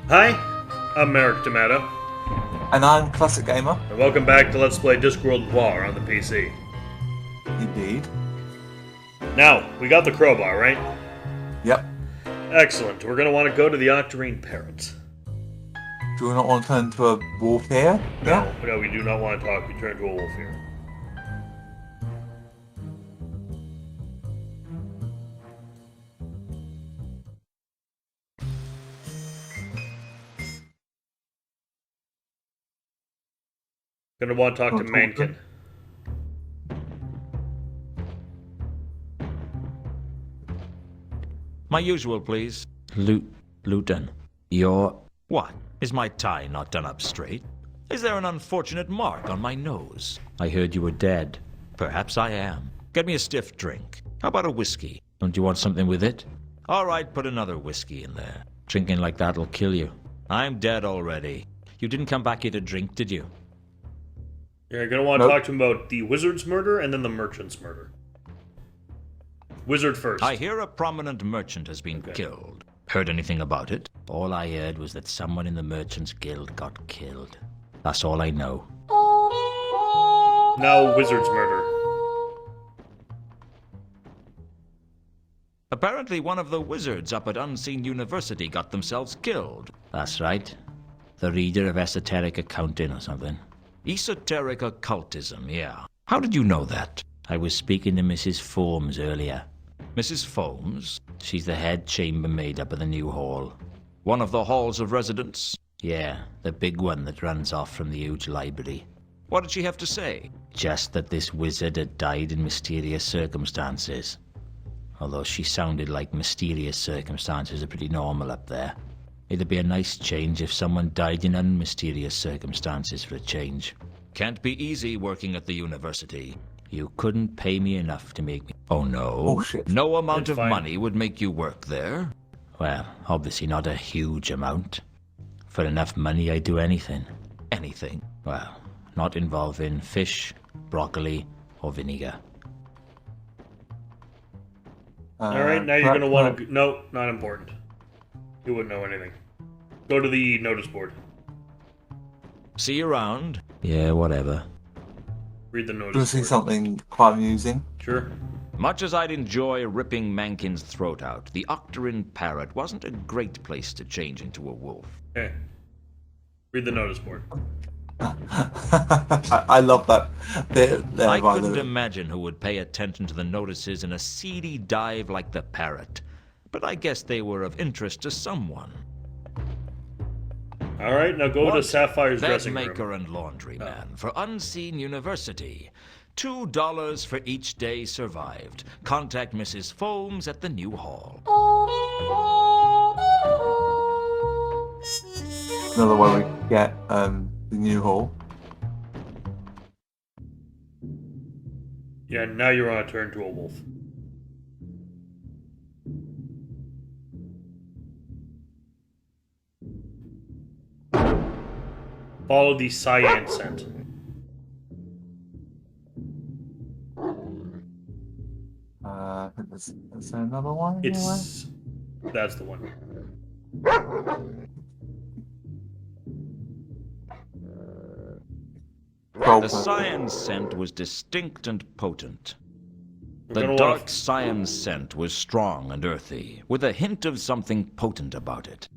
Hi, I'm Merrick Tomato, And I'm Classic Gamer. and welcome back to Let's Play Discworld Noir on the PC. Indeed. Now, we got the crowbar, right? Yep. Excellent. We're gonna want to go to the Octarine Parrot. Do we not want to turn into a wolf here? Yeah. No, we do not want to talk. We turn to a wolf here. Gonna want to talk to Mankin. My usual, please. Luton, you're... What? Is my tie not done up straight? Is there an unfortunate mark on my nose? I heard you were dead. Perhaps I am. Get me a stiff drink. How about a whiskey? Don't you want something with it? All right, put another whiskey in there. Drinking like that'll kill you. I'm dead already. You didn't come back here to drink, did you? You're gonna want to Nope. talk to him about the wizard's murder and then the merchant's murder. Wizard first. I hear a prominent merchant has been killed. Heard anything about it? All I heard was that someone in the Merchants Guild got killed. That's all I know. Now, wizard's murder. Apparently one of the wizards up at Unseen University got themselves killed. That's right. The reader of esoteric accounting or something. Esoteric occultism, yeah. How did you know that? I was speaking to Mrs. Forms earlier. Mrs. Foames? She's the head chambermaid up at the new hall. One of the halls of residence? Yeah, the big one that runs off from the huge library. What did she have to say? Just that this wizard had died in mysterious circumstances. Although she sounded like mysterious circumstances are pretty normal up there. It'd be a nice change if someone died in unmysterious circumstances for a change. Can't be easy working at the university. You couldn't pay me enough to make me... Oh no? Bullshit. No amount It's of fine. money would make you work there? Well, obviously not a huge amount. For enough money, I'd do anything. Anything. Well, not involving fish, broccoli, or vinegar. Alright, now you're gonna want to... No, not important. You wouldn't know anything. Go to the notice board. See you around. Yeah, whatever. Read the Do you notice see board. something quite amusing? Sure. Much as I'd enjoy ripping Mankin's throat out, the Octarine Parrot wasn't a great place to change into a wolf. Okay. Read the notice board. I love that bit there. I by couldn't the- imagine who would pay attention to the notices in a seedy dive like the Parrot, but I guess they were of interest to someone. Alright, now go to What? Sapphire's dressing Bedmaker room. and laundryman for Unseen University. $2 for each day survived. Contact Mrs. Foames at the new hall. Another way we can get the new hall. Yeah, now you're on a turn to a wolf. Follow the cyan scent. I think there's another one. It's... That's the one. Gold The purple. cyan scent was distinct and potent. We're The gonna dark want cyan scent was strong and earthy, with a hint of something potent about it.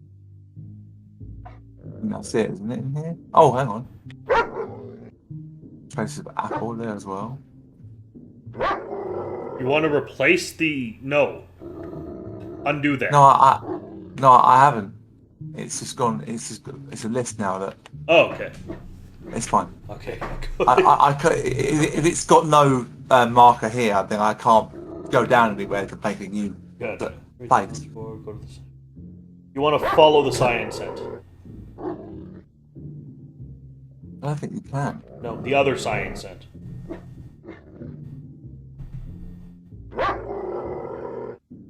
And that's it, isn't it, in here? Oh, hang on. Traces of apple there as well. You want to replace the... No. Undo that. No, I haven't. It's just gone. It's a list now that Oh, okay. it's fine. Okay. If it's got no marker here, then I can't go down anywhere to make a new Gotcha. place. Go to the... You want to follow the cyan scent. I don't think you can. No, the other cyan scent.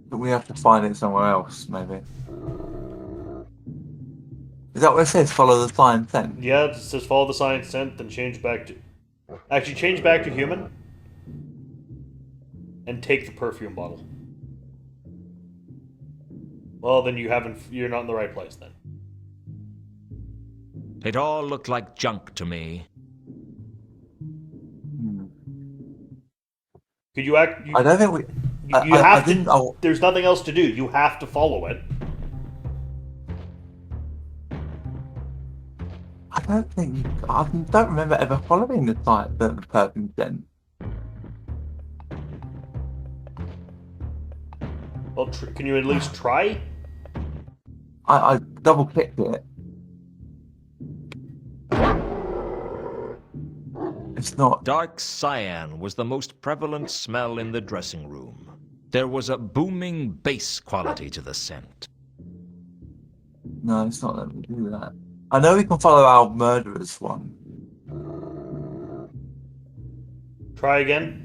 But we have to find it somewhere else, maybe. Is that what it says? Follow the sign then? Yeah, it says follow the cyan scent, then change back to... Actually, change back to human. And take the perfume bottle. Well, then you're not in the right place then. It all looked like junk to me. Could you act? I don't think we. You I have to. didn't. Oh, There's nothing else to do. You have to follow it. I don't think. I don't remember ever following the site that the perfume sent. Well, can you at least try? I double clicked it. It's not. Dark cyan was the most prevalent smell in the dressing room. There was a booming bass quality to the scent. No, it's not letting me do that. I know we can follow our murderers one. Try again.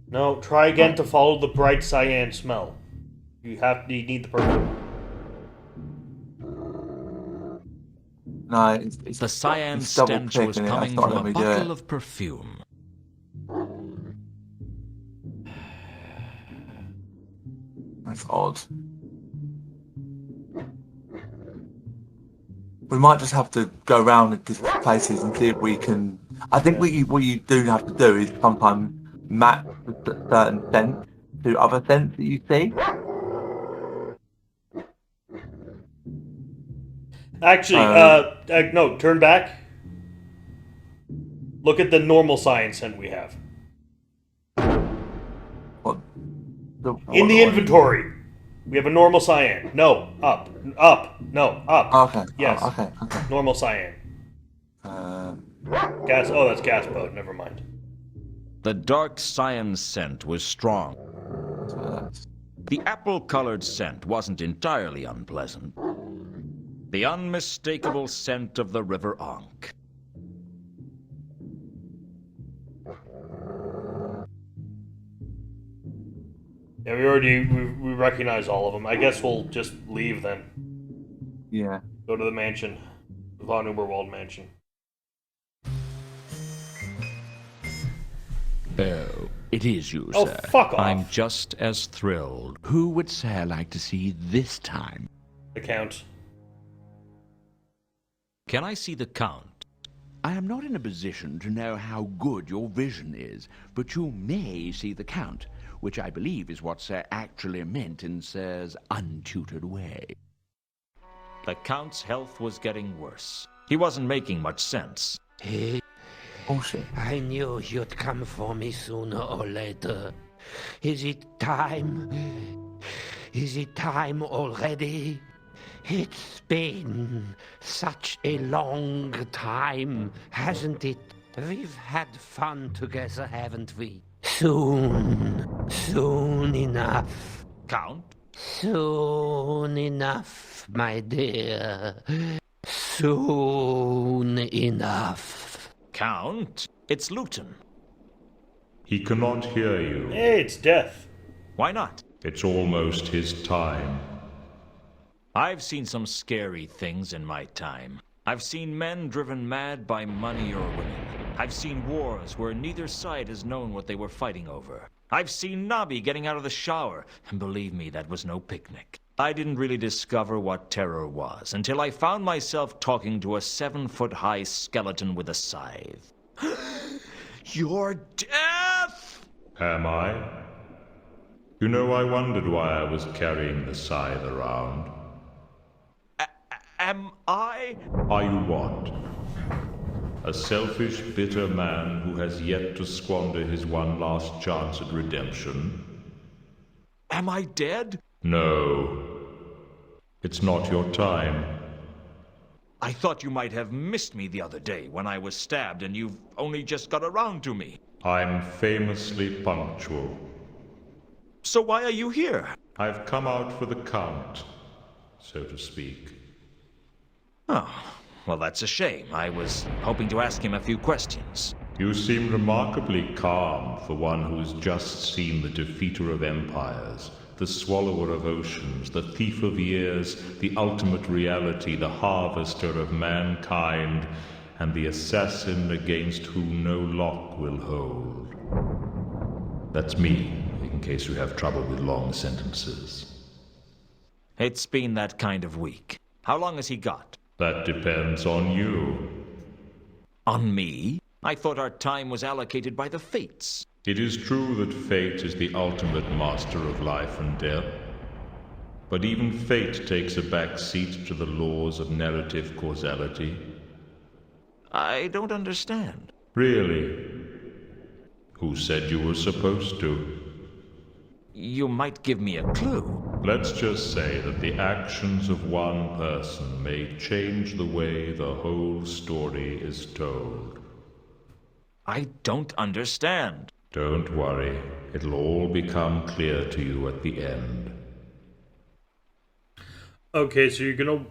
No, try again to follow the bright cyan smell. You need the perfume. No, it's The cyan it's double stench was clicking it, coming that's not from a letting me do bottle it. of perfume. That's odd. We might just have to go around at different places and see if we can. I think what you do have to do is sometimes match certain scents to other scents that you see. Actually, no, turn back. Look at the normal cyan scent we have. In the inventory, we have a normal cyan. No, up. No, up. Okay. Yes. Okay. Normal cyan. Gas. Oh, that's gas boat. Never mind. The dark cyan scent was strong. The apple-colored scent wasn't entirely unpleasant. The unmistakable scent of the River Ankh. Yeah, we recognize all of them. I guess we'll just leave then. Yeah. Go to the mansion, the Von Uberwald mansion. Oh, it is you, Oh, sir. fuck off. I'm just as thrilled. Who would Sir like to see this time? The Count. Can I see the Count? I am not in a position to know how good your vision is, but you may see the Count, which I believe is what Sir actually meant in Sir's untutored way. The Count's health was getting worse. He wasn't making much sense. Bullshit. I knew you'd come for me sooner or later. Is it time? Is it time already? It's been such a long time, hasn't it? We've had fun together, haven't we? Soon enough. Count? Soon enough, my dear. Soon enough. Count? It's Luton. He cannot hear you. Hey, it's Death. Why not? It's almost his time. I've seen some scary things in my time. I've seen men driven mad by money or women. I've seen wars where neither side has known what they were fighting over. I've seen Nobby getting out of the shower, and believe me, that was no picnic. I didn't really discover what terror was until I found myself talking to a 7-foot-high skeleton with a scythe. You're Death! Am I? You know, I wondered why I was carrying the scythe around. Am I? Are you what? A selfish, bitter man who has yet to squander his one last chance at redemption? Am I dead? No. It's not your time. I thought you might have missed me the other day when I was stabbed and you've only just got around to me. I'm famously punctual. So why are you here? I've come out for the Count, so to speak. Oh, well, that's a shame. I was hoping to ask him a few questions. You seem remarkably calm for one who's just seen the defeater of empires, the swallower of oceans, the thief of years, the ultimate reality, the harvester of mankind, and the assassin against whom no lock will hold. That's me, in case you have trouble with long sentences. It's been that kind of week. How long has he got? That depends on you. On me? I thought our time was allocated by the fates. It is true that fate is the ultimate master of life and death. But even fate takes a back seat to the laws of narrative causality. I don't understand. Really? Who said you were supposed to? You might give me a clue. Let's just say that the actions of one person may change the way the whole story is told. I don't understand. Don't worry, it'll all become clear to you at the end. Okay, so you're gonna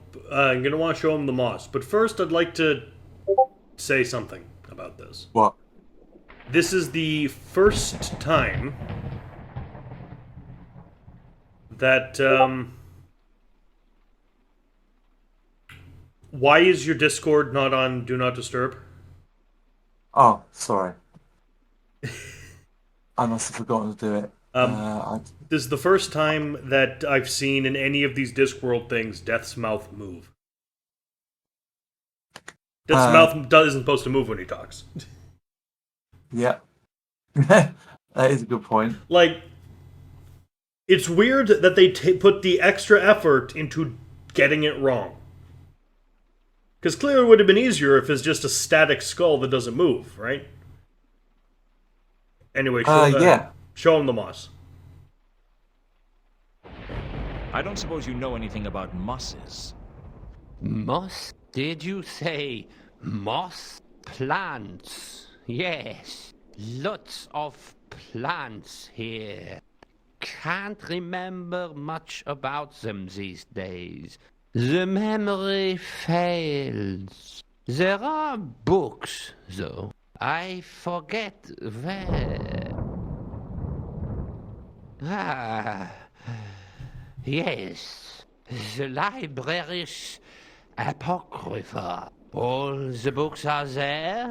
want to show him the moss, but first I'd like to say something about this. What? This is the first time that, why is your Discord not on Do Not Disturb? Oh, sorry. I must have forgotten to do it. This is the first time that I've seen in any of these Discworld things Death's mouth move. Death's mouth isn't supposed to move when he talks. Yeah. That is a good point. Like, it's weird that they put the extra effort into getting it wrong. Because clearly it would have been easier if it's just a static skull that doesn't move, right? Anyway, show him the moss. I don't suppose you know anything about mosses. Moss? Did you say moss plants? Yes, lots of plants here. Can't remember much about them these days. The memory fails. There are books, though. I forget where. Ah, yes, the library's Apocrypha. All the books are there,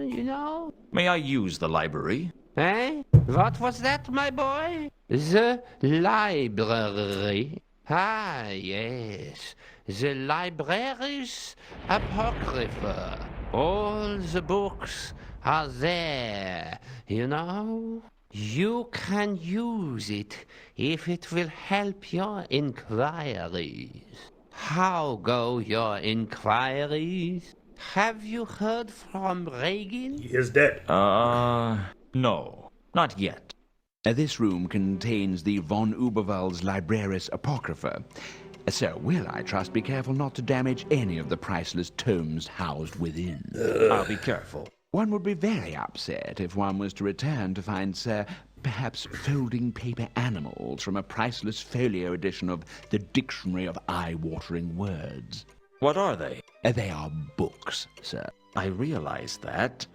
you know? May I use the library? Eh? What was that, my boy? The library. Ah, yes. The library's Apocrypha. All the books are there, you know? You can use it if it will help your inquiries. How go your inquiries? Have you heard from Reagan? He is dead. No, not yet. This room contains the von Uberwald's Libraris Apocrypha. So will, I trust, be careful not to damage any of the priceless tomes housed within. I'll be careful. One would be very upset if one was to return to find, sir, perhaps folding paper animals from a priceless folio edition of the Dictionary of Eye-Watering Words. What are they? They are books, sir. I realize that.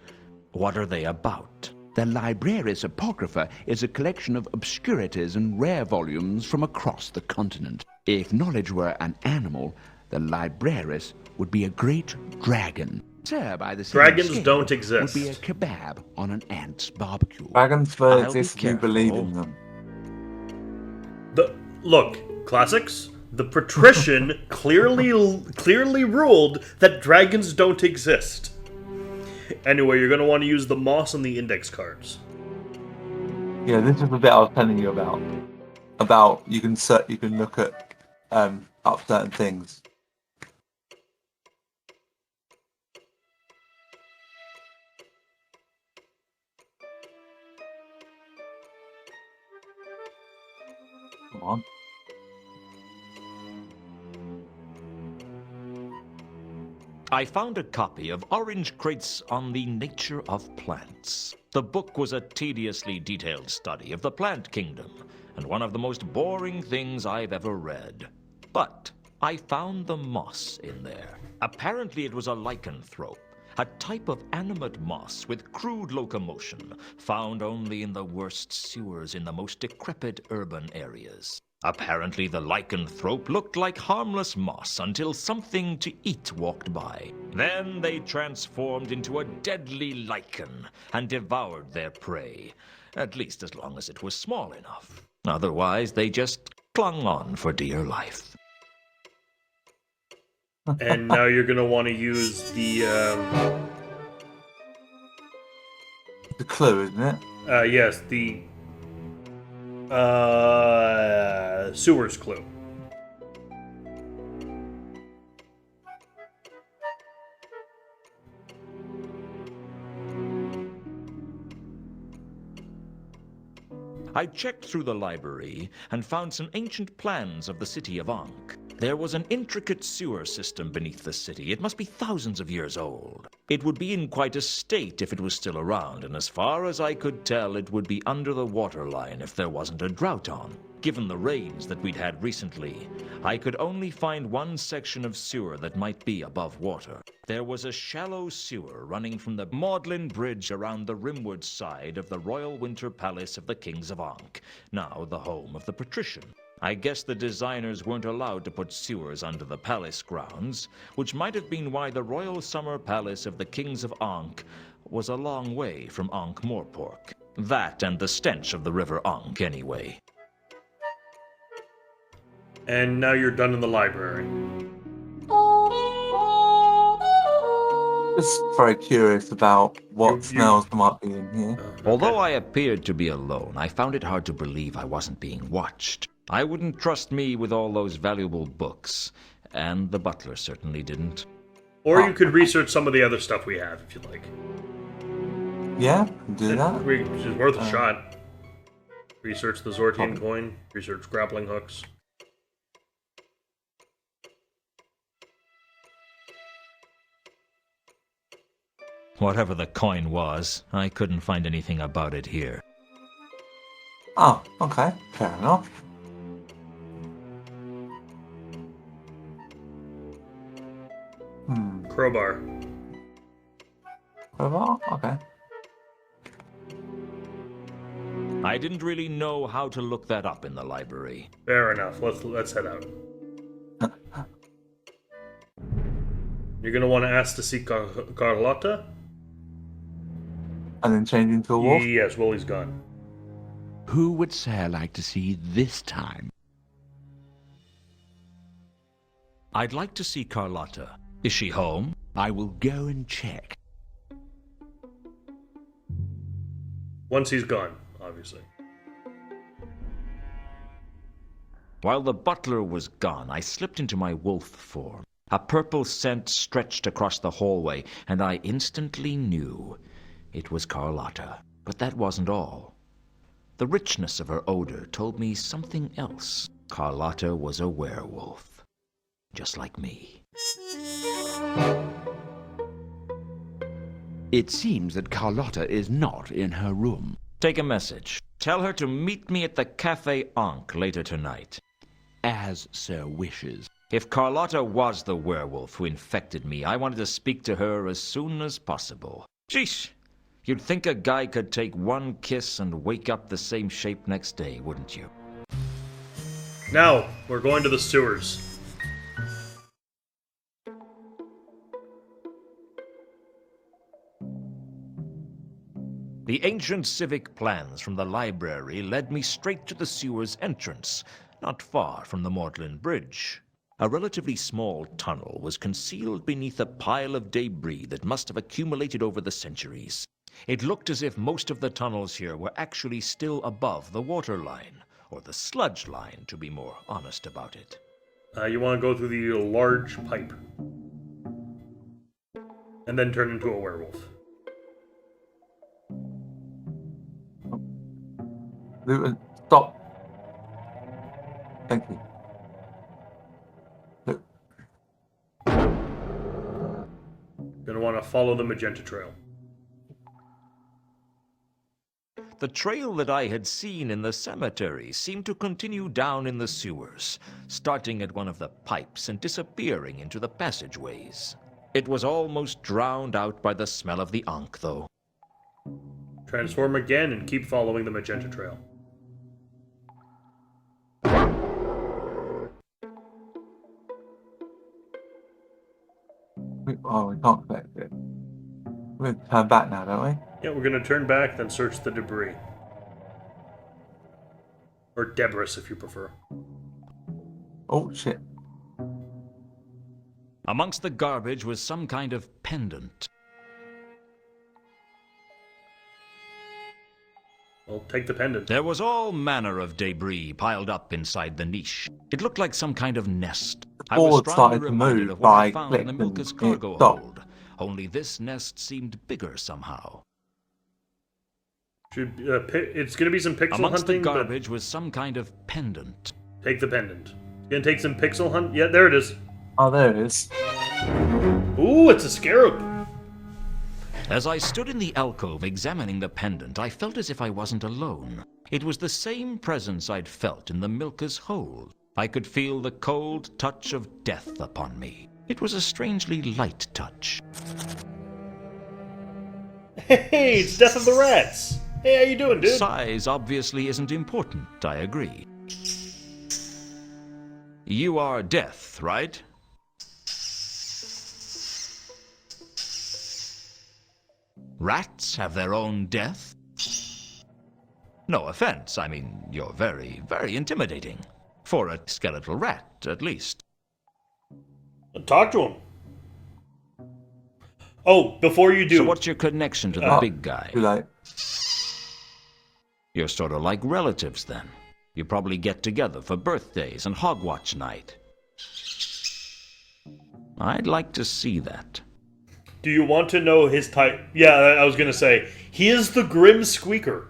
What are they about? The Libraris Apocrypha is a collection of obscurities and rare volumes from across the continent. If knowledge were an animal, the Libraris would be a great dragon. Sir, by the same Dragons scale, don't exist. Would be a kebab on an ant's barbecue. Dragons will I'll be exist if you believe in careful. them. Look, classics. The patrician clearly ruled that dragons don't exist. Anyway, you're going to want to use the moss and the index cards. Yeah, this is the bit I was telling you about. About you can look at up certain things. Come on. I found a copy of Orange Crates on the Nature of Plants. The book was a tediously detailed study of the plant kingdom, and one of the most boring things I've ever read. But I found the moss in there. Apparently it was a lycanthrope, a type of animate moss with crude locomotion, found only in the worst sewers in the most decrepit urban areas. Apparently the lycanthrope looked like harmless moss until something to eat walked by. Then they transformed into a deadly lichen and devoured their prey, at least as long as it was small enough. Otherwise they just clung on for dear life. And now you're going to want to use the, The clue, isn't it? yes, the sewers clue. I checked through the library and found some ancient plans of the city of Ankh. There was an intricate sewer system beneath the city. It must be thousands of years old. It would be in quite a state if it was still around, and as far as I could tell, it would be under the waterline if there wasn't a drought on. Given the rains that we'd had recently, I could only find one section of sewer that might be above water. There was a shallow sewer running from the Magdalen Bridge around the rimward side of the Royal Winter Palace of the Kings of Ankh, now the home of the patrician. I guess the designers weren't allowed to put sewers under the palace grounds, which might have been why the Royal Summer Palace of the Kings of Ankh was a long way from Ankh-Morpork. That and the stench of the river Ankh, anyway. And now you're done in the library. Just very curious about what You- smells might be in here. Although I appeared to be alone, I found it hard to believe I wasn't being watched. I wouldn't trust me with all those valuable books, and the butler certainly didn't. Or you could research some of the other stuff we have, if you'd like. Yeah, can do that. Which is worth a shot. Research the Zortian coin, research grappling hooks. Whatever the coin was, I couldn't find anything about it here. Oh, okay, fair enough. Crowbar. Oh, okay. I didn't really know how to look that up in the library. Fair enough. Let's head out. You're gonna want to ask to see Carlotta. And then change into a wolf? Yes, Willie's gone. Who would Sir like to see this time? I'd like to see Carlotta. Is she home? I will go and check. Once he's gone, obviously. While the butler was gone, I slipped into my wolf form. A purple scent stretched across the hallway, and I instantly knew it was Carlotta. But that wasn't all. The richness of her odor told me something else. Carlotta was a werewolf, just like me. It seems that Carlotta is not in her room. Take a message. Tell her to meet me at the Café Ankh later tonight. As Sir wishes. If Carlotta was the werewolf who infected me, I wanted to speak to her as soon as possible. Sheesh! You'd think a guy could take one kiss and wake up the same shape next day, wouldn't you? Now, we're going to the sewers. The ancient civic plans from the library led me straight to the sewer's entrance, not far from the Magdalen Bridge. A relatively small tunnel was concealed beneath a pile of debris that must have accumulated over the centuries. It looked as if most of the tunnels here were actually still above the water line, or the sludge line, to be more honest about it. You want to go through the large pipe. And then turn into a werewolf. Luton, stop. Thank you. Look. Gonna want to follow the magenta trail. The trail that I had seen in the cemetery seemed to continue down in the sewers, starting at one of the pipes and disappearing into the passageways. It was almost drowned out by the smell of the Ankh, though. Transform again and keep following the magenta trail. Oh, we can't collect it. We're going to turn back now, don't we? Yeah, we're gonna turn back, then search the debris. Or debris, if you prefer. Oh, shit. Amongst the garbage was some kind of pendant. Well, take the pendant. There was all manner of debris piled up inside the niche. It looked like some kind of nest. I was board strongly started to reminded move of what I by found in the clicks and Milka's it cargo stopped. hold. Only this nest seemed bigger somehow. It's going to be some pixel Amongst the hunting, but garbage was some kind of pendant. take the pendant. Gonna take some pixel hunt. Yeah, there it is. Oh, there it is. Ooh, it's a scarab. As I stood in the alcove examining the pendant, I felt as if I wasn't alone. It was the same presence I'd felt in the Milka's hold. I could feel the cold touch of death upon me. It was a strangely light touch. Hey, it's Death of the Rats. Hey, how you doing, dude? Size obviously isn't important, I agree. You are Death, right? Rats have their own death? No offense, I mean, you're very, very intimidating. For a skeletal rat, at least. Talk to him. Oh, before you do... So what's your connection to the big guy? Too late. You're sort of like relatives, then. You probably get together for birthdays and hogwatch night. I'd like to see that. Do you want to know his type? Yeah, I was gonna say, he is the Grim Squeaker.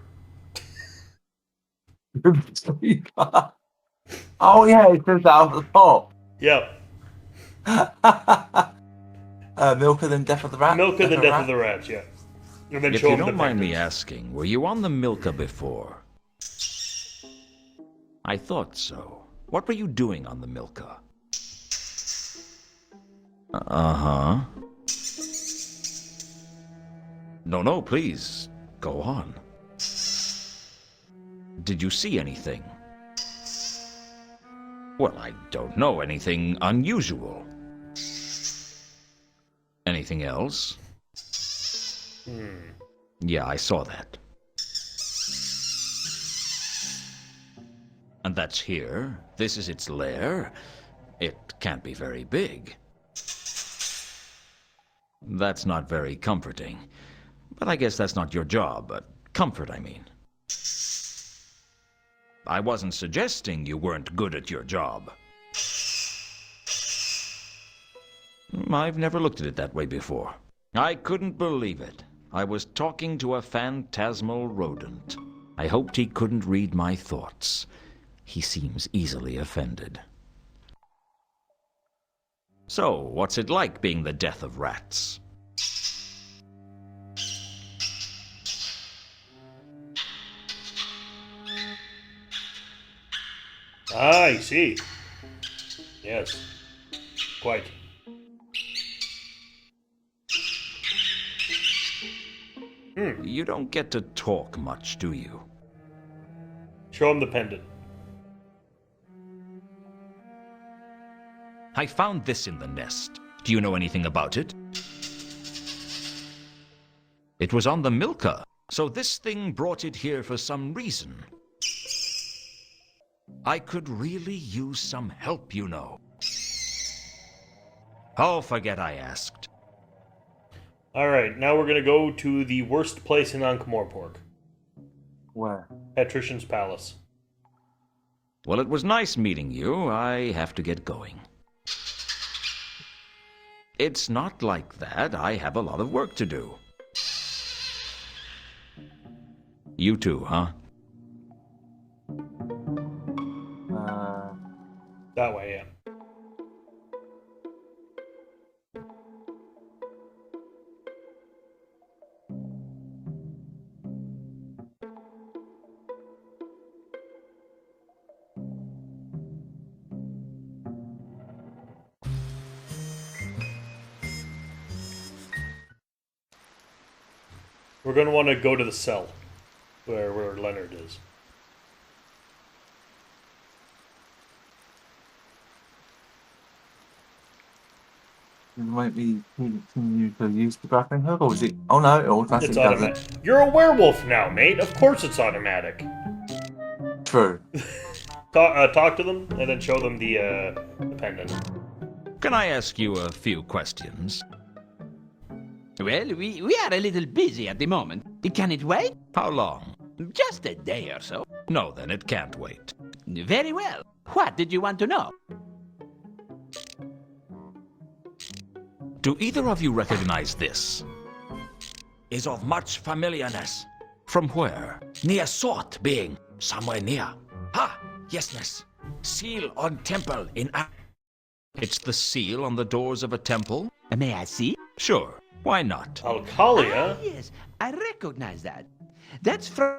Oh yeah, it says that off the top. Yeah, Milker than Death of the Rat. Milka the Death of the Rats, yeah. And then If show you him the don't mind me pendant. asking, were you on the Milka before? I thought so. What were you doing on the Milka? Uh-huh. No, please, go on. Did you see anything? Well, I don't know, anything unusual. Anything else? Yeah, I saw that. And that's here. This is its lair. It can't be very big. That's not very comforting. But I guess that's not your job. Comfort, I mean. I wasn't suggesting you weren't good at your job. I've never looked at it that way before. I couldn't believe it. I was talking to a phantasmal rodent. I hoped he couldn't read my thoughts. He seems easily offended. So, what's it like being the death of rats? Ah, I see. Yes. Quite. You don't get to talk much, do you? Show him the pendant. I found this in the nest. Do you know anything about it? It was on the Milka, so this thing brought it here for some reason. I could really use some help, you know. Oh, forget I asked. Alright, now we're gonna go to the worst place in Ankh-Morpork. Where? Patrician's Palace. Well, it was nice meeting you. I have to get going. It's not like that. I have a lot of work to do. You too, huh? That way, yeah. We're going to want to go to the cell where Leonard is. It might be continue to use the grappling hook, or is it? Oh no, it automatically It's does automatic. You're a werewolf now, mate. Of course it's automatic. True. Talk to them and then show them the pendant. Can I ask you a few questions? Well, we are a little busy at the moment. Can it wait? How long? Just a day or so. No, then it can't wait. Very well. What did you want to know? Do either of you recognize this? Is of much familiarness. From where? Near sort being somewhere near. Ah, yesness. Seal on temple in It's the seal on the doors of a temple? May I see? Sure, why not? Alcalia? Yes, I recognize that. That's from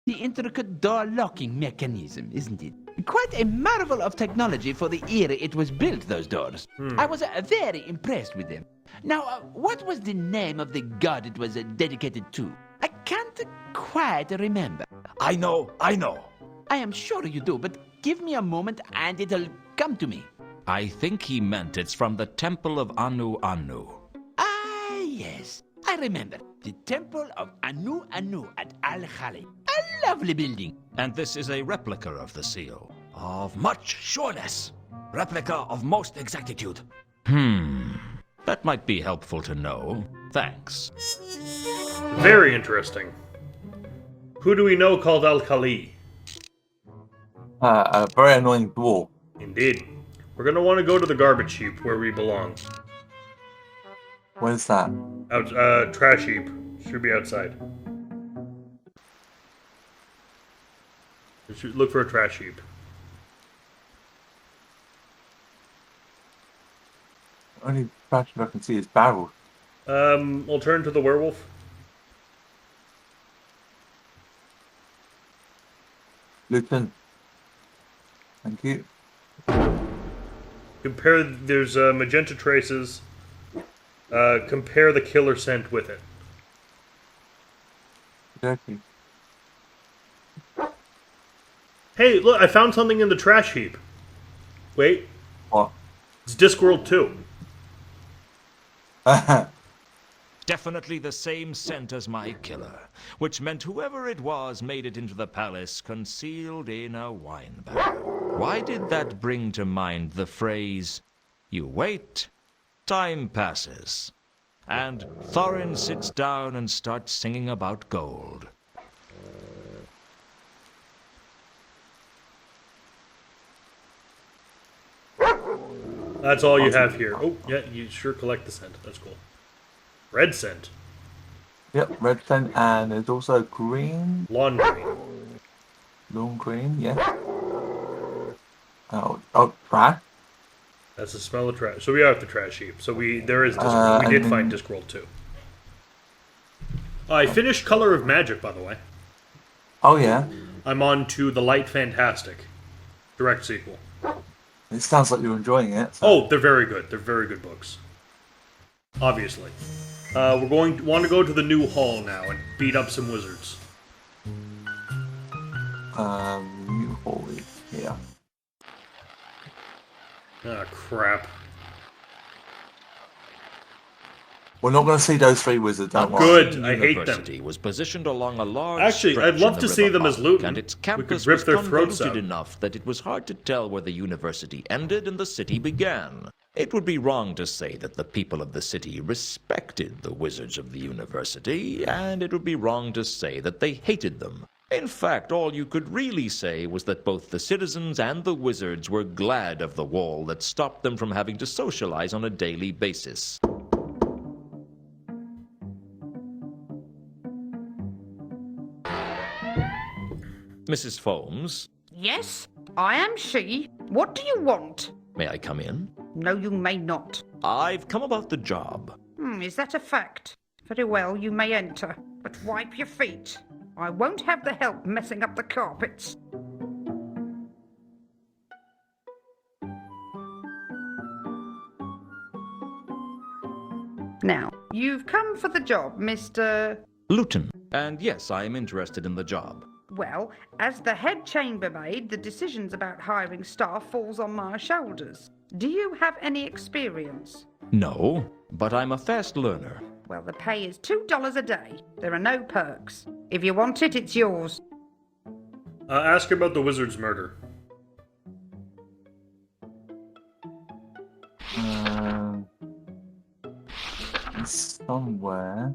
the intricate door locking mechanism, isn't it? Quite a marvel of technology for the era it was built, those doors. I was very impressed with them. Now, what was the name of the god it was dedicated to? I can't quite remember. I know. I am sure you do, but give me a moment and it'll come to me. I think he meant it's from the Temple of Anu Anu. Ah, yes. I remember. The Temple of Anu Anu at Al-Khali. A lovely building. And this is a replica of the seal. Of much sureness. Replica of most exactitude. That might be helpful to know. Thanks. Very interesting. Who do we know called Al-Khali? A very annoying dwarf. Indeed. We're gonna want to go to the garbage heap where we belong. Where's that? Trash heap. Should be outside. We should look for a trash heap. Only trash I can see is barrels. We'll turn to the werewolf. Luton. Thank you. Compare, there's magenta traces. Compare the killer scent with it. Okay. Hey, look, I found something in the trash heap. Wait, What? it's Discworld 2. Definitely the same scent as my killer, which meant whoever it was made it into the palace concealed in a wine barrel. Why did that bring to mind the phrase, "You wait, time passes," and Thorin sits down and starts singing about gold? That's all you have here. Oh, yeah, you sure collect the scent. That's cool. Red scent. Yep, red scent, and there's also green. Lawn green. Lawn green, yeah. Oh, trash. That's the smell of trash. So we are at the trash heap. So there is Discworld. We did find Discworld 2. I finished Color of Magic, by the way. Oh, yeah. I'm on to The Light Fantastic. Direct sequel. It sounds like you're enjoying it. So. Oh, they're very good. They're very good books. Obviously. We're want to go to the new hall now and beat up some wizards. New hall is here. Ah, crap. We're not going to see those three wizards, don't worry. Good. I hate them. University was positioned along a large Actually, stretch I'd love in to the see river them as park, Luton. and its We campus could rip was their throats convoluted out. enough that it was hard to tell where the university ended and the city began. It would be wrong to say that the people of the city respected the wizards of the university, and it would be wrong to say that they hated them. In fact, all you could really say was that both the citizens and the wizards were glad of the wall that stopped them from having to socialize on a daily basis. Mrs. Foames, Yes, I am she. What do you want? may I come in? No, you may not. I've come about the job. Is that a fact? Very well, you may enter, but wipe your feet. I won't have the help messing up the carpets. Now, you've come for the job, Mr. Luton. And yes, I am interested in the job. Well, as the head chambermaid, the decisions about hiring staff falls on my shoulders. Do you have any experience? No, but I'm a fast learner. Well, the pay is $2 a day. There are no perks. If you want it, it's yours. Ask about the wizard's murder. somewhere.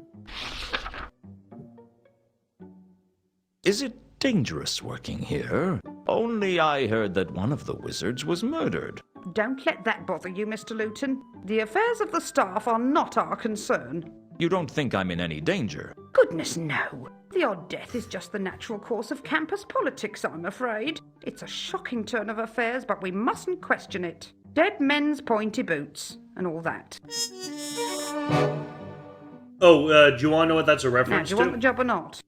Is it dangerous working here? Only I heard that one of the wizards was murdered. Don't let that bother you, Mr. Luton. The affairs of the staff are not our concern. You don't think I'm in any danger? Goodness, no. The odd death is just the natural course of campus politics, I'm afraid. It's a shocking turn of affairs, but we mustn't question it. Dead men's pointy boots, and all that. Oh, do you want to know what that's a Now, reference do you want the to? job or not?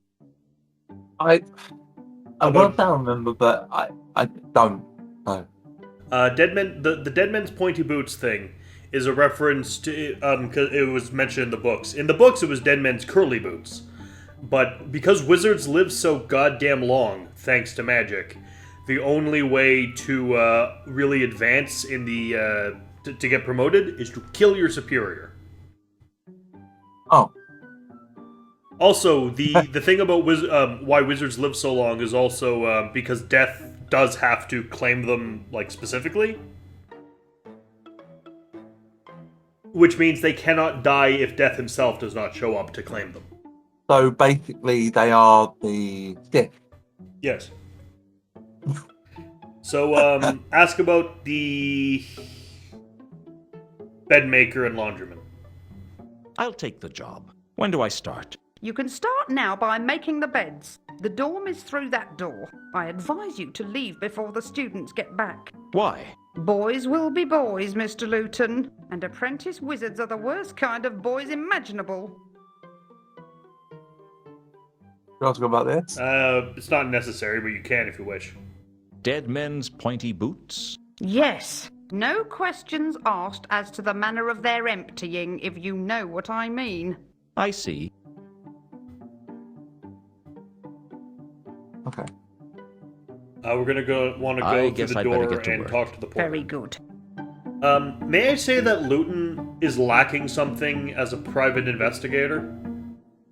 I want to remember, but I don't know. The Dead Men's Pointy Boots thing is a reference to, because it was mentioned in the books. In the books, it was Dead Men's Curly Boots. But because wizards live so goddamn long, thanks to magic, the only way to really advance in the to get promoted is to kill your superior. Oh, Also, the thing about why wizards live so long is also because death does have to claim them, like, specifically. Which means they cannot die if death himself does not show up to claim them. so basically they are the Sith. Yes. So, ask about the bedmaker and laundryman. I'll take the job. When do I start? You can start now by making the beds. The dorm is through that door. I advise you to leave before the students get back. Why? Boys will be boys, Mr. Luton, and apprentice wizards are the worst kind of boys imaginable. You want to go about this? It's not necessary, but you can if you wish. Dead men's pointy boots? Yes. No questions asked as to the manner of their emptying, if you know what I mean. I see. Okay. We're gonna want to I go through guess the I'd better door get to and work. talk to the porter. Very good. May I say that Luton is lacking something as a private investigator?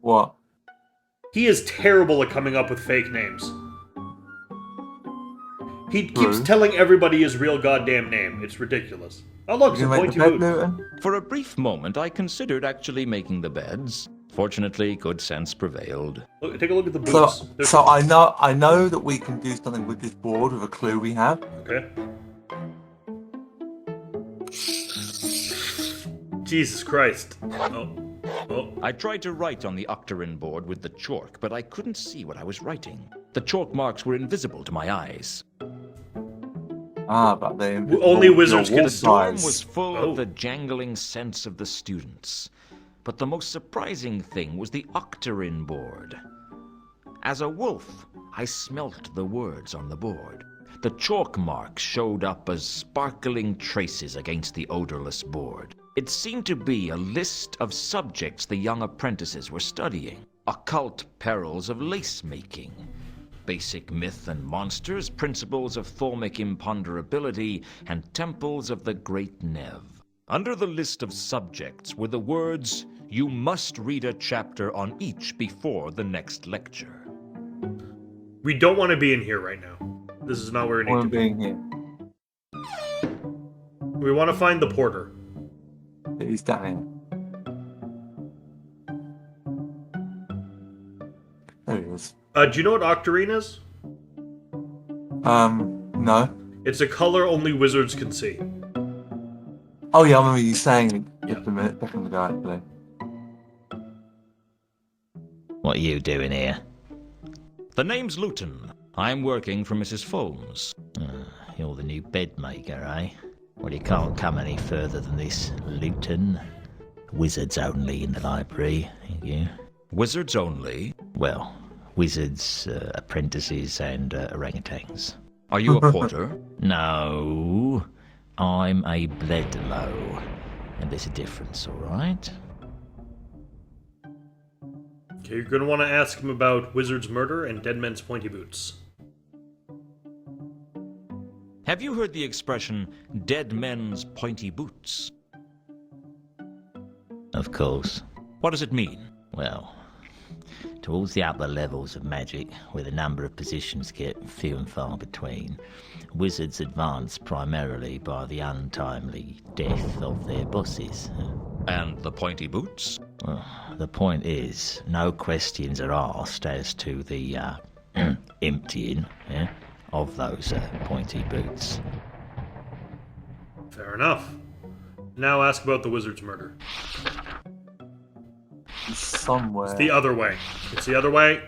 What? He is terrible at coming up with fake names. He keeps True. telling everybody his real goddamn name. It's ridiculous. Oh look, You some make pointy the bed, boots. Newton? For a brief moment, I considered actually making the beds. Fortunately, good sense prevailed. Look, take a look at the So, boots. They're- so I know that we can do something with this board with a clue we have. Okay. Jesus Christ. Oh. I tried to write on the octarin board with the chalk, but I couldn't see what I was writing. The chalk marks were invisible to my eyes. Ah, but they Only wizards can can see. The dorm was full Oh. of the jangling sense of the students. But the most surprising thing was the octarin board. As a wolf, I smelt the words on the board. The chalk marks showed up as sparkling traces against the odorless board. It seemed to be a list of subjects the young apprentices were studying. Occult perils of lace-making, basic myth and monsters, principles of thaumic imponderability, and temples of the Great Nev. Under the list of subjects were the words, "You must read a chapter on each before the next lecture." We don't want to be in here right now. This is not where we need to One be. being here. We want to find the porter. He's down here. There he is. Do you know what octarine is? No. It's a color only wizards can see. Oh yeah, I remember you saying it just Yeah. a minute, second ago actually. What are you doing here? The name's Luton. I'm working for Mrs. Foames. You're the new bed maker, eh? Well, you can't come any further than this, Luton. Wizards only in the library, thank you. Wizards only? Well, wizards, apprentices, and orangutans. Are you a porter? No, I'm a Bledlow. And there's a difference, alright? Okay, you're going to want to ask him about wizard's murder and dead men's pointy boots. Have you heard the expression, dead men's pointy boots? Of course. What does it mean? Well, towards the upper levels of magic, where the number of positions get few and far between, wizards advance primarily by the untimely death of their bosses. And the pointy boots? Well, the point is, no questions are asked as to the emptying of those pointy boots. Fair enough. Now ask about the wizard's murder. Somewhere. It's the other way. It's the other way.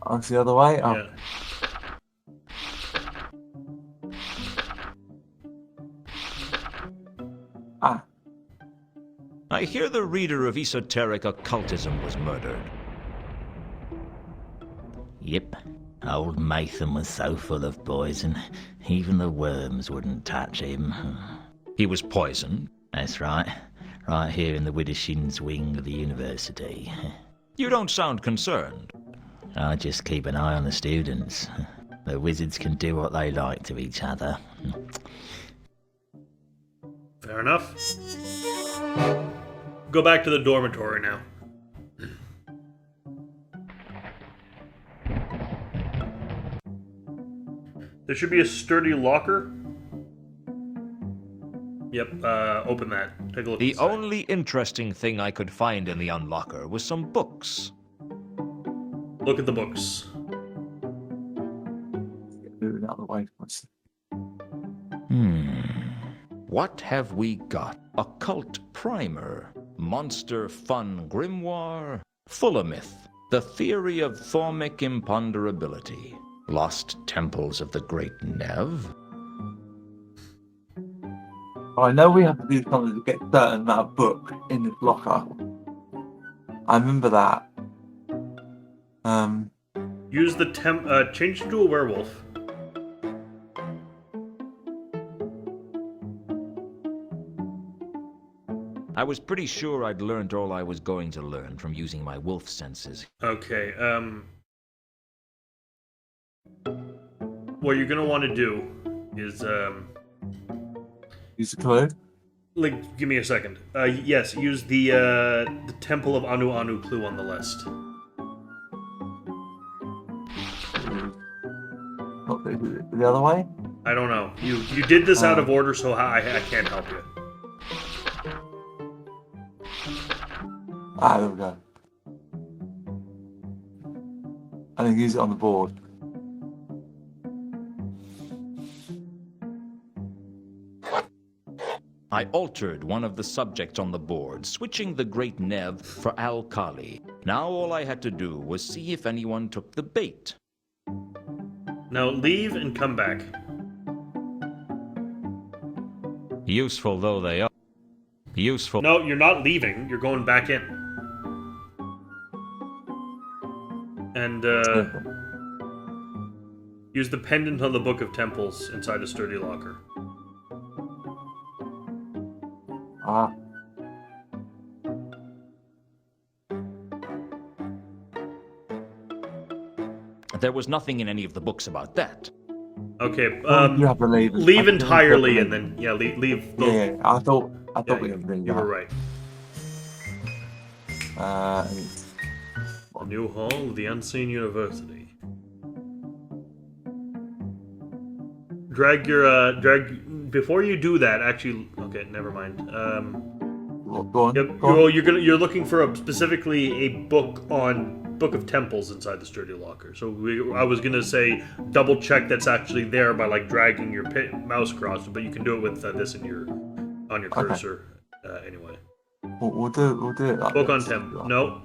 Oh, it's the other way? Oh. Yeah. Ah. I hear the reader of esoteric occultism was murdered. Yep. Old Mathan was so full of poison, even the worms wouldn't touch him. He was poisoned. That's right. Right here in the Widdershins wing of the university. You don't sound concerned. I just keep an eye on the students. The wizards can do what they like to each other. Fair enough. Go back to the dormitory now. There should be a sturdy locker. Yep, open that. Take a look The inside. only interesting thing I could find in the unlocker was some books. Look at the books. Move it out of the way. What have we got? Occult Primer, Monster Fun Grimoire, Fullamyth, The Theory of Thaumic Imponderability, Lost Temples of the Great Nev. I know we have to do something to get a certain amount of book in this locker. I remember that. Use the change into a werewolf. I was pretty sure I'd learned all I was going to learn from using my wolf senses. Okay, what you're gonna want to do is, Use the clue. like, give me a second. Yes, use the Temple of Anu Anu clue on the list. Not the other way? I don't know. You did this out of order, so I can't help you. Ah, there we go. And then use it on the board. I altered one of the subjects on the board, switching the Great Nev for Al-Kali. Now all I had to do was see if anyone took the bait. Now leave and come back. Useful though they are. Useful. No, you're not leaving. You're going back in. And, use the pendant on the Book of Temples inside the sturdy locker. Ah. There was nothing in any of the books about that. Okay, You have to leave. leave entirely, and then leave. Yeah, I thought we Yeah, had to leave. you were right. The new hall of the Unseen University. Drag before you do that. Actually, okay, never mind. Go on. Yep, Go on. well, you're looking for specifically a book on Book of Temples inside the sturdy locker. So I was gonna say double check that's actually there by like dragging your mouse across, but you can do it with this on your cursor anyway. We'll do it. Like Book on this. Temple. No.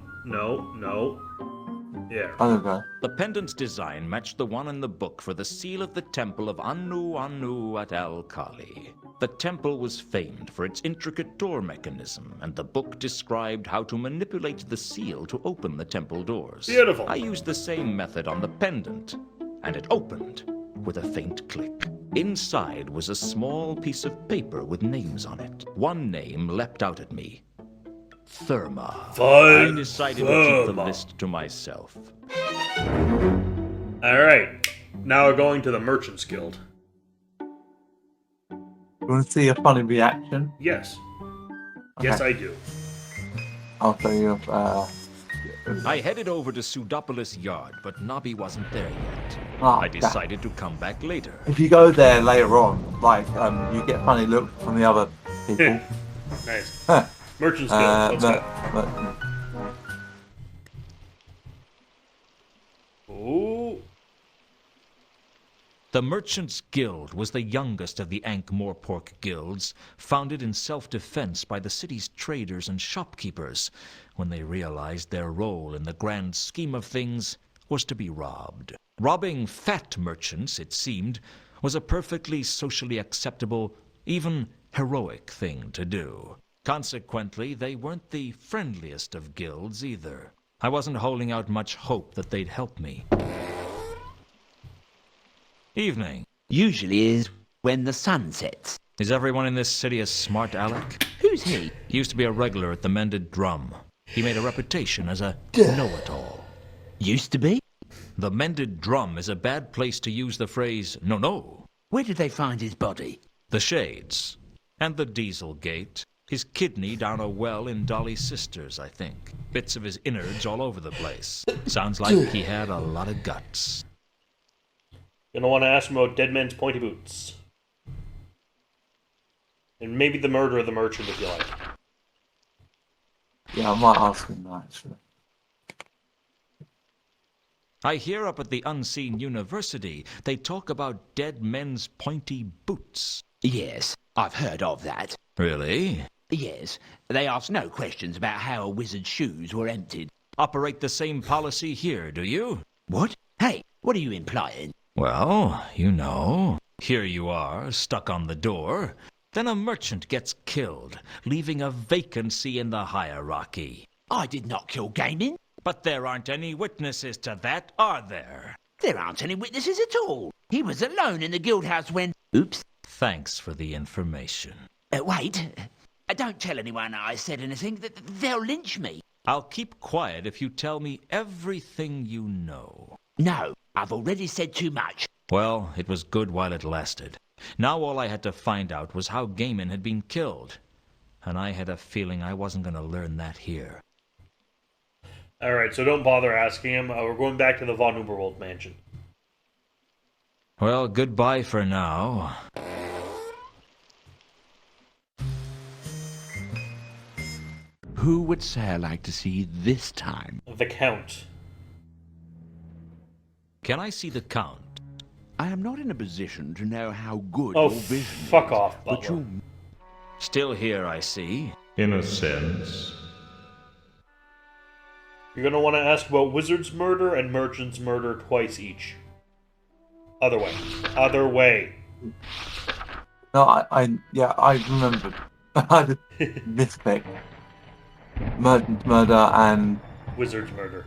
Yeah. Oh, there we go. The pendant's design matched the one in the book for the seal of the temple of Anu Anu at Al-Kali. The temple was famed for its intricate door mechanism, and the book described how to manipulate the seal to open the temple doors. Beautiful. I used the same method on the pendant, and it opened with a faint click. Inside was a small piece of paper with names on it. One name leapt out at me. Therma. I decided to keep the list to myself. Alright. Now we're going to the Merchant's Guild. You want to see a funny reaction? Yes. Okay. Yes, I do. I'll show you. I headed over to Pseudopolis Yard, but Nobby wasn't there yet. I damn. decided to come back later. If you go there later on, like you get funny looks from the other people. Nice. Huh. Merchant's Guild. Let's go. The Merchants' Guild was the youngest of the Ankh-Morpork guilds, founded in self-defense by the city's traders and shopkeepers when they realized their role in the grand scheme of things was to be robbed. Robbing fat merchants, it seemed, was a perfectly socially acceptable, even heroic thing to do. Consequently, they weren't the friendliest of guilds either. I wasn't holding out much hope that they'd help me. Evening. Usually is when the sun sets. Is everyone in this city a smart aleck? Who's he? He used to be a regular at the Mended Drum. He made a reputation as a know-it-all. Used to be? The Mended Drum is a bad place to use the phrase no. Where did they find his body? The Shades. And the Diesel Gate. His kidney down a well in Dolly's sister's, I think. Bits of his innards all over the place. Sounds like he had a lot of guts. Gonna want to ask him about Dead Men's Pointy Boots. And maybe the murder of the merchant, if you like. Yeah, I might ask him that, actually. I hear up at the Unseen University they talk about dead men's pointy boots. Yes, I've heard of that. Really? Yes, they ask no questions about how a wizard's shoes were emptied. Operate the same policy here, do you? What? Hey, what are you implying? Well, you know. Here you are, stuck on the door. Then a merchant gets killed, leaving a vacancy in the hierarchy. I did not kill Gaming. But there aren't any witnesses to that, are there? There aren't any witnesses at all. He was alone in the guild house when... Oops. Thanks for the information. Wait. Don't tell anyone I said anything. They'll lynch me. I'll keep quiet if you tell me everything you know. No, I've already said too much. Well, it was good while it lasted. Now all I had to find out was how Gaiman had been killed. And I had a feeling I wasn't going to learn that here. Alright, so don't bother asking him. We're going back to the Von Uberwald mansion. Well, goodbye for now. Who would Sarah like to see this time? The Count. Can I see the Count? I am not in a position to know how good Oh, your vision fuck is, off, but Butler. you... Still here, I see. In a sense. You're going to want to ask about Wizard's murder and Merchant's murder twice each. Other way. Other way. No, I remember. I just mispicked. Merchant's murder and... Wizard's murder.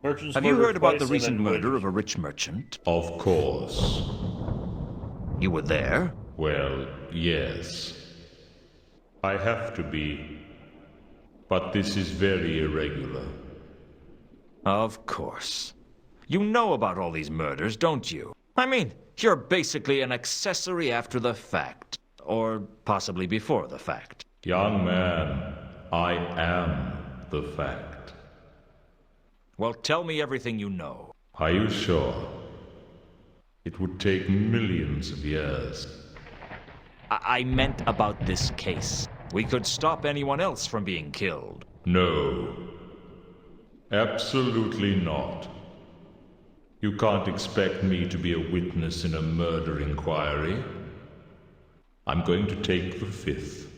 Merchant's Have you murder heard about the twice, and recent then murder Wizard's. of a rich merchant? Of course. You were there? Well, yes. I have to be. But this is very irregular. Of course. You know about all these murders, don't you? I mean, you're basically an accessory after the fact. Or possibly before the fact. Young man, I am the fact. Well, tell me everything you know. Are you sure? It would take millions of years. I meant about this case. We could stop anyone else from being killed. No. Absolutely not. You can't expect me to be a witness in a murder inquiry. I'm going to take the fifth.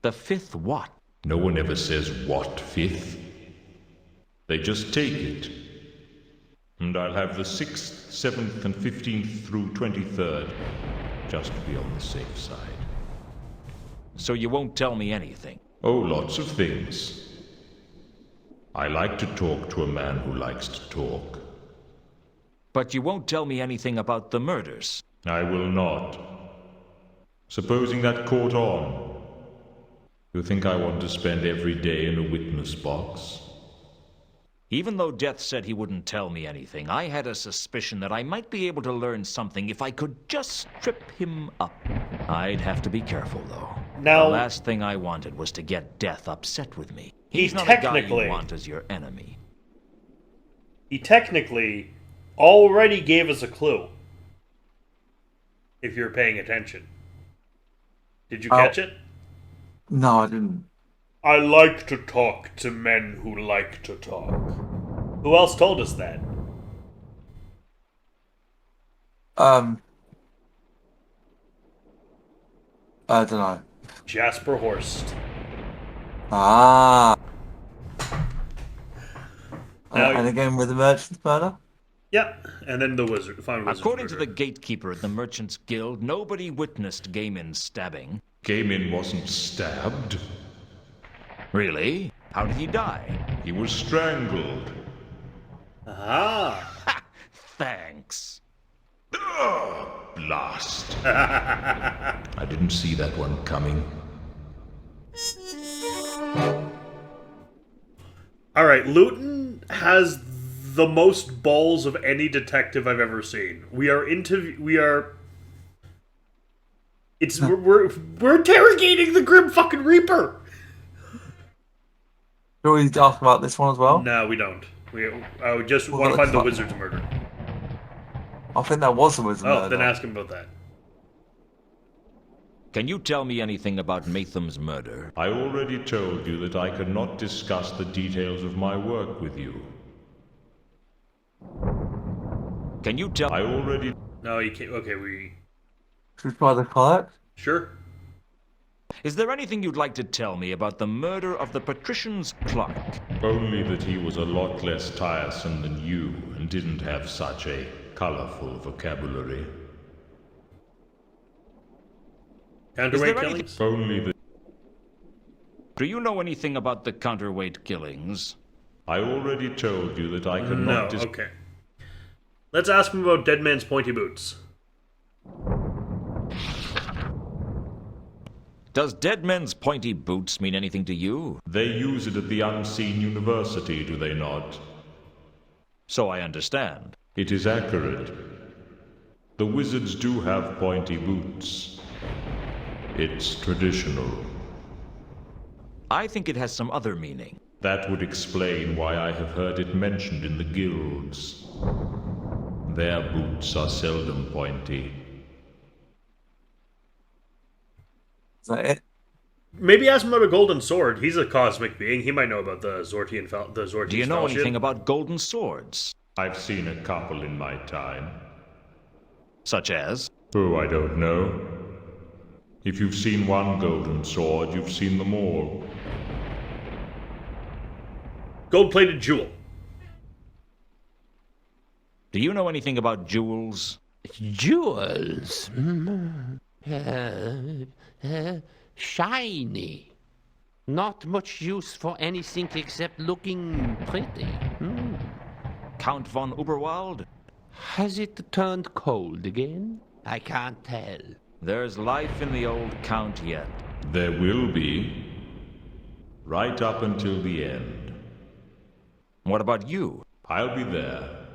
The fifth what? No one ever says what fifth. They just take it. And I'll have the 6th, 7th, and 15th through 23rd, just to be on the safe side. So you won't tell me anything? Oh, lots of things. I like to talk to a man who likes to talk. But you won't tell me anything about the murders? I will not. Supposing that caught on. You think I want to spend every day in a witness box? Even though Death said he wouldn't tell me anything, I had a suspicion that I might be able to learn something if I could just trip him up. I'd have to be careful, though. Now- the last thing I wanted was to get Death upset with me. He He's not a guy technically- you want as your enemy. He technically already gave us a clue. If you're paying attention. Did you catch it? No, I didn't. I like to talk to men who like to talk. Who else told us that? I don't know. Jasper Horst. Ah. Now- And again with the merchant's murder? Yep, and then the wizard. Fine wizard. According to the gatekeeper at the Merchants Guild, nobody witnessed Gaiman's stabbing. Gaiman wasn't stabbed. Really? How did he die? He was strangled. Ah. Thanks. Blast. I didn't see that one coming. All right, Luton has the most balls of any detective I've ever seen. We're interrogating the Grim fucking Reaper. Do we ask about this one as well? No, we don't. I just Well, want to find the let's wizard's murder. I think that was the wizard's Oh, murder. then ask him about that. Can you tell me anything about Matham's murder? I already told you that I cannot discuss the details of my work with you. Can you tell... I already... No, you can't. Okay, we Should we try the clerk? sure. Is there anything you'd like to tell me about the murder of the patrician's clerk? Only that he was a lot less tiresome than you and didn't have such a colorful vocabulary. Counterweight there killings. Only that... Do you know anything about the counterweight killings? I already told you that I cannot... No. Okay. Let's ask him about Dead Man's Pointy Boots. Does Dead Men's Pointy Boots mean anything to you? They use it at the Unseen University, do they not? So I understand. It is accurate. The wizards do have pointy boots. It's traditional. I think it has some other meaning. That would explain why I have heard it mentioned in the guilds. Their boots are seldom pointy. Is that it? Maybe ask him about a golden sword. He's a cosmic being. He might know about the Zortian the Zortian Do you know Fellowship. anything about golden swords? I've seen a couple in my time. Such as? Oh, I don't know. If you've seen one golden sword, you've seen them all. Gold-plated jewel. Do you know anything about jewels? Jewels. Shiny. Not much use for anything except looking pretty. Count von Uberwald? Has it turned cold again? I can't tell. There's life in the old Count yet. There will be. Right up until the end. What about you? I'll be there.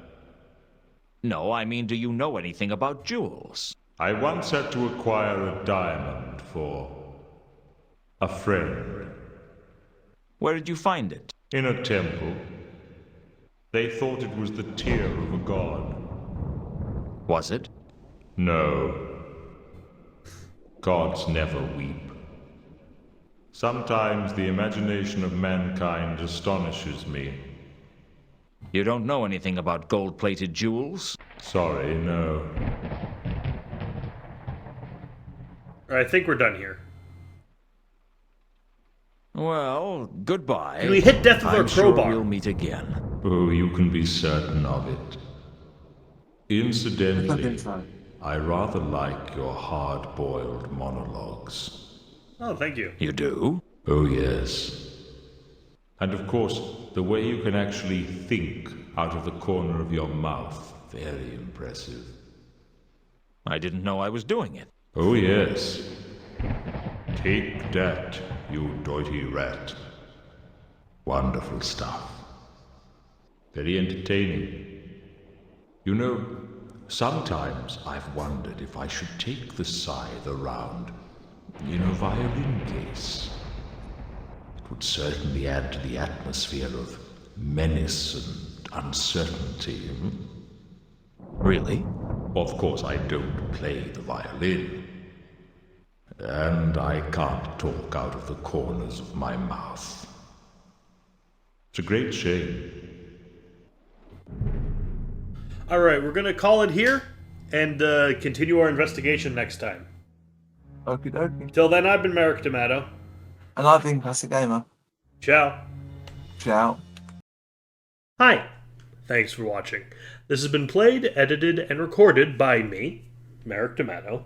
No, I mean, do you know anything about jewels? I once had to acquire a diamond for a friend. Where did you find it? In a temple. They thought it was the tear of a god. Was it? No. Gods never weep. Sometimes the imagination of mankind astonishes me. You don't know anything about gold-plated jewels? Sorry, no. I think we're done here. Well, goodbye. Can we hit death with our I'm sure crowbar? we'll meet again. Oh, you can be certain of it. I don't Incidentally, think so. I rather like your hard-boiled monologues. Oh, thank you. You do? Oh, yes. And of course, the way you can actually think out of the corner of your mouth. Very impressive. I didn't know I was doing it. Oh, yes. Take that, you doity rat. Wonderful stuff. Very entertaining. You know, sometimes I've wondered if I should take the scythe around in a violin case. It would certainly add to the atmosphere of menace and uncertainty. Really? Of course, I don't play the violin. And I can't talk out of the corners of my mouth. It's a great shame. Alright, we're going to call it here and continue our investigation next time. Okie dokie. Till then, I've been Merrick D'Amato. And I've been Classic Gamer. Ciao. Ciao. Hi. Thanks for watching. This has been played, edited, and recorded by me, Merrick D'Amato.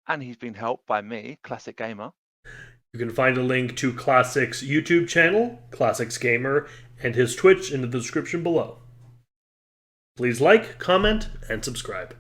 And he's been helped by me, Classic Gamer. You can find a link to Classic's YouTube channel, Classics Gamer, and his Twitch in the description below. Please like, comment, and subscribe.